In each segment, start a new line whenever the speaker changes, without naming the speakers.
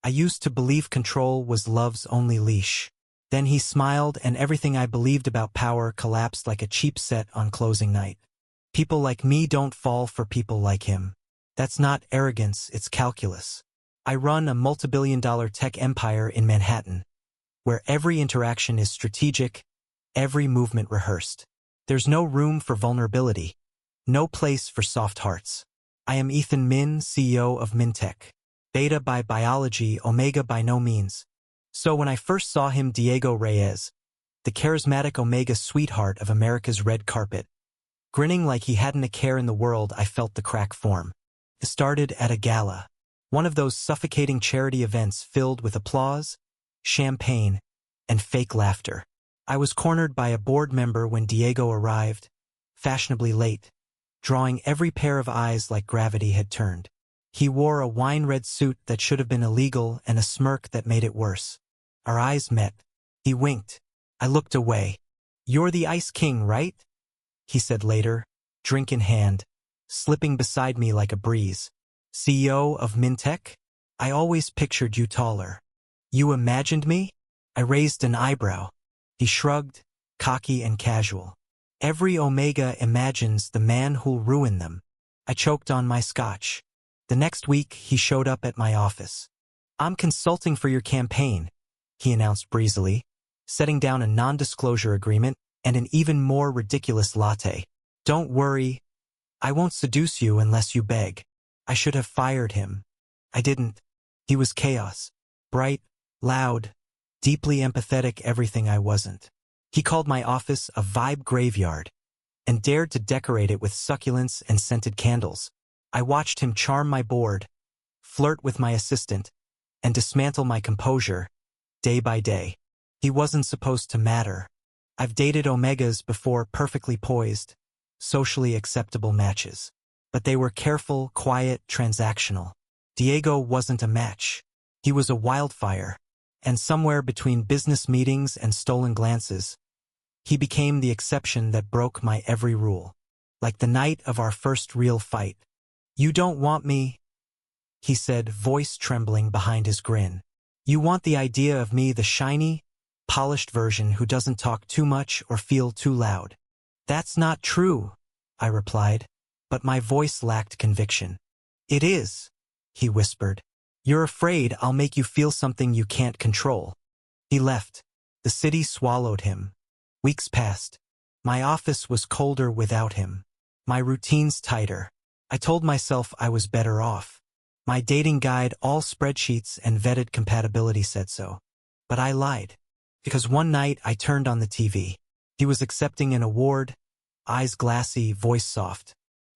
I used to believe control was love's only leash. Then he smiled and everything I believed about power collapsed like a cheap set on closing night. People like me don't fall for people like him. That's not arrogance, it's calculus. I run a multi-billion-dollar tech empire in Manhattan, where every interaction is strategic, every movement rehearsed. There's no room for vulnerability, no place for soft hearts. I am Ethan Min, CEO of Mintech. Beta by biology, Omega by no means. So when I first saw him, Diego Reyes, the charismatic Omega sweetheart of America's red carpet, grinning like he hadn't a care in the world, I felt the crack form. It started at a gala, one of those suffocating charity events filled with applause, champagne, and fake laughter. I was cornered by a board member when Diego arrived, fashionably late, drawing every pair of eyes like gravity had turned. He wore a wine-red suit that should have been illegal and a smirk that made it worse. Our eyes met. He winked. I looked away. "You're the Ice King, right?" he said later, drink in hand, slipping beside me like a breeze. "CEO of Mintech? I always pictured you taller." "You imagined me?" I raised an eyebrow. He shrugged, cocky and casual. "Every Omega imagines the man who'll ruin them." I choked on my scotch. The next week, he showed up at my office. "I'm consulting for your campaign," he announced breezily, setting down a non-disclosure agreement and an even more ridiculous latte. "Don't worry, I won't seduce you unless you beg." I should have fired him. I didn't. He was chaos. Bright, loud, deeply empathetic, everything I wasn't. He called my office a vibe graveyard and dared to decorate it with succulents and scented candles. I watched him charm my board, flirt with my assistant, and dismantle my composure, day by day. He wasn't supposed to matter. I've dated Omegas before, perfectly poised, socially acceptable matches. But they were careful, quiet, transactional. Diego wasn't a match. He was a wildfire, and somewhere between business meetings and stolen glances, he became the exception that broke my every rule. Like the night of our first real fight. "You don't want me," he said, voice trembling behind his grin. "You want the idea of me, the shiny, polished version who doesn't talk too much or feel too loud." "That's not true," I replied, but my voice lacked conviction. "It is," he whispered. "You're afraid I'll make you feel something you can't control." He left. The city swallowed him. Weeks passed. My office was colder without him. My routines tighter. I told myself I was better off. My dating guide, all spreadsheets and vetted compatibility, said so. But I lied. Because one night I turned on the TV. He was accepting an award, eyes glassy, voice soft.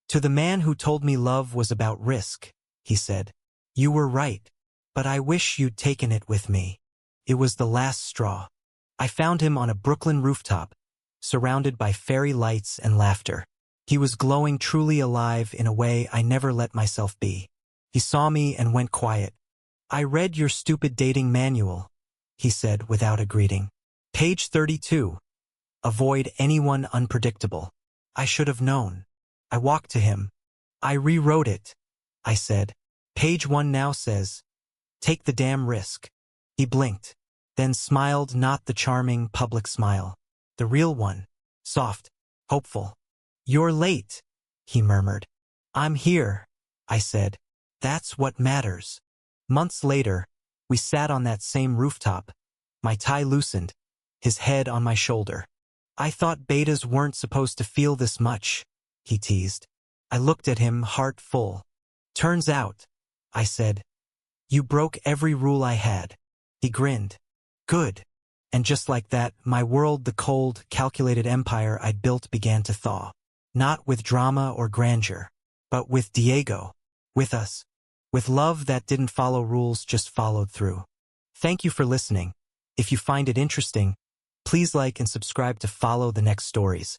"To the man who told me love was about risk," he said, "you were right. But I wish you'd taken it with me." It was the last straw. I found him on a Brooklyn rooftop, surrounded by fairy lights and laughter. He was glowing, truly alive in a way I never let myself be. He saw me and went quiet. "I read your stupid dating manual," he said without a greeting. "Page 32. Avoid anyone unpredictable." I should have known. I walked to him. "I rewrote it," I said. "Page 1 now says, take the damn risk." He blinked, then smiled, not the charming public smile. The real one. Soft, hopeful. "You're late," he murmured. "I'm here," I said. "That's what matters." Months later, we sat on that same rooftop, my tie loosened, his head on my shoulder. "I thought betas weren't supposed to feel this much," he teased. I looked at him, heart full. "Turns out," I said, "you broke every rule I had." He grinned. "Good." And just like that, my world, the cold, calculated empire I'd built, began to thaw. Not with drama or grandeur, but with Diego. With us. With love that didn't follow rules, just followed through. Thank you for listening. If you find it interesting, please like and subscribe to follow the next stories.